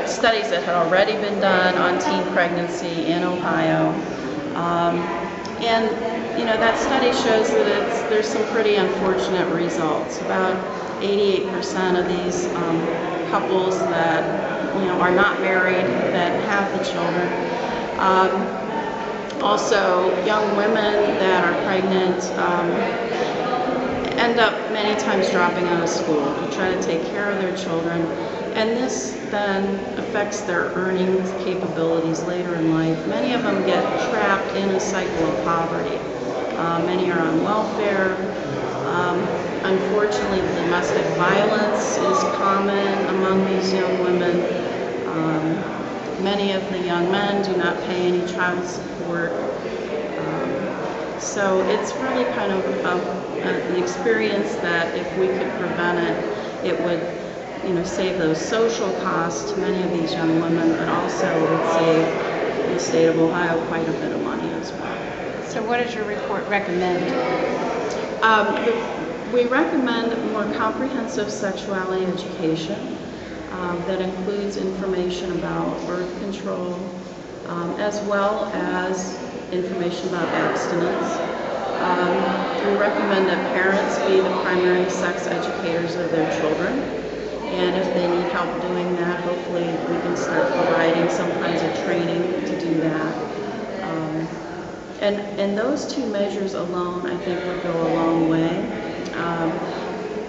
studies that had already been done on teen pregnancy in Ohio. And that study shows that there's some pretty unfortunate results. About 88% of these couples that are not married that have the children. Also, young women that are pregnant end up many times dropping out of school to try to take care of their children, and this then affects their earnings capabilities later in life. Many of them get trapped in a cycle of poverty. Many are on welfare. Unfortunately, domestic violence is common among these young women. Many of the young men do not pay any child support. So it's really kind of an experience that if we could prevent it, it would save those social costs to many of these young women, but also would save the state of Ohio quite a bit of money as well. So what does your report recommend? We recommend more comprehensive sexuality education that includes information about birth control, as well as information about abstinence. We recommend that parents be the primary sex educators of their children, and if they need help doing that, hopefully we can start providing some kinds of training to do that. And those two measures alone, I think, would go a long way.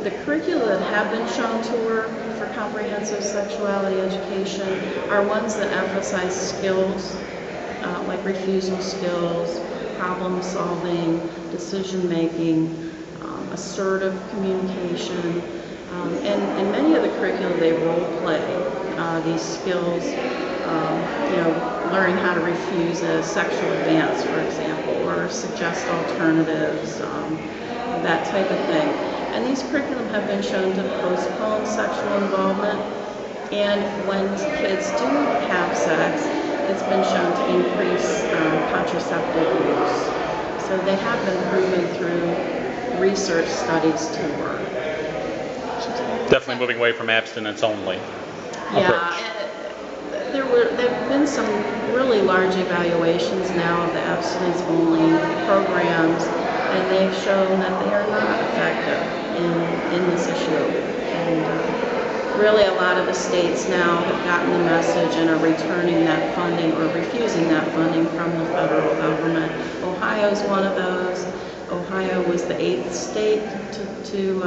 The curricula that have been shown to work for comprehensive sexuality education are ones that emphasize skills, like refusal skills, problem solving, decision making, assertive communication, and many of the curricula, they role play these skills, learning how to refuse a sexual advance, for example, or suggest alternatives, that type of thing. And these curriculum have been shown to postpone sexual involvement, and when kids do have sex, it's been shown to increase contraceptive use. So they have been proven through research studies to work. Definitely moving away from abstinence only approach. There have been some really large evaluations now of the abstinence only programs, and they've shown that they are not effective in this issue. And really a lot of the states now have gotten the message and are returning that funding or refusing that funding from the federal government. Ohio's one of those. Ohio was the 8th state to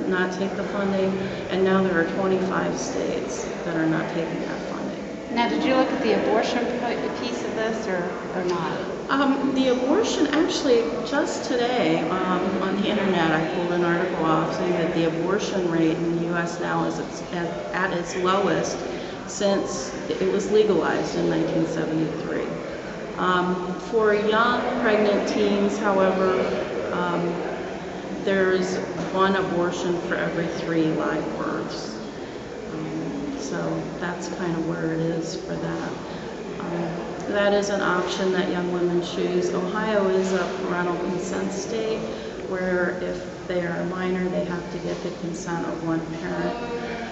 not take the funding, and now there are 25 states that are not taking that funding. Now, did you look at the abortion piece of this or not? The abortion, actually, just today on the internet, I pulled an article off saying that the abortion rate in the U.S. now is at its lowest since it was legalized in 1973. For young pregnant teens, however, there's one abortion for every 3 live births. So that's kind of where it is for that. That is an option that young women choose. Ohio is a parental consent state where if they are a minor, they have to get the consent of one parent.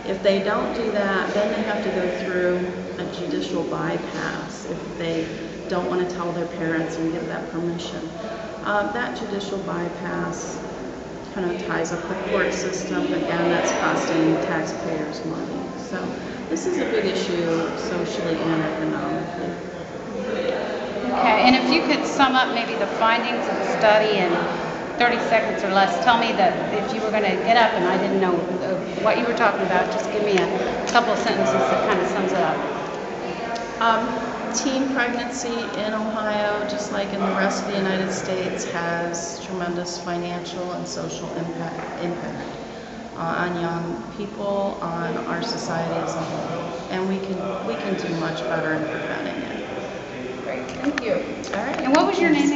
If they don't do that, then they have to go through a judicial bypass if they don't want to tell their parents and give that permission. That judicial bypass kind of ties up the court system. Again, that's costing taxpayers money. So this is a big issue socially and economically. Okay, and if you could sum up maybe the findings of the study in 30 seconds or less, tell me that if you were going to get up and I didn't know what you were talking about, just give me a couple of sentences that kind of sums it up. Teen pregnancy in Ohio, just like in the rest of the United States, has tremendous financial and social impact on young people, on our society as a whole, and we can do much better in preventing it. Great, thank you. All right. And what was your name?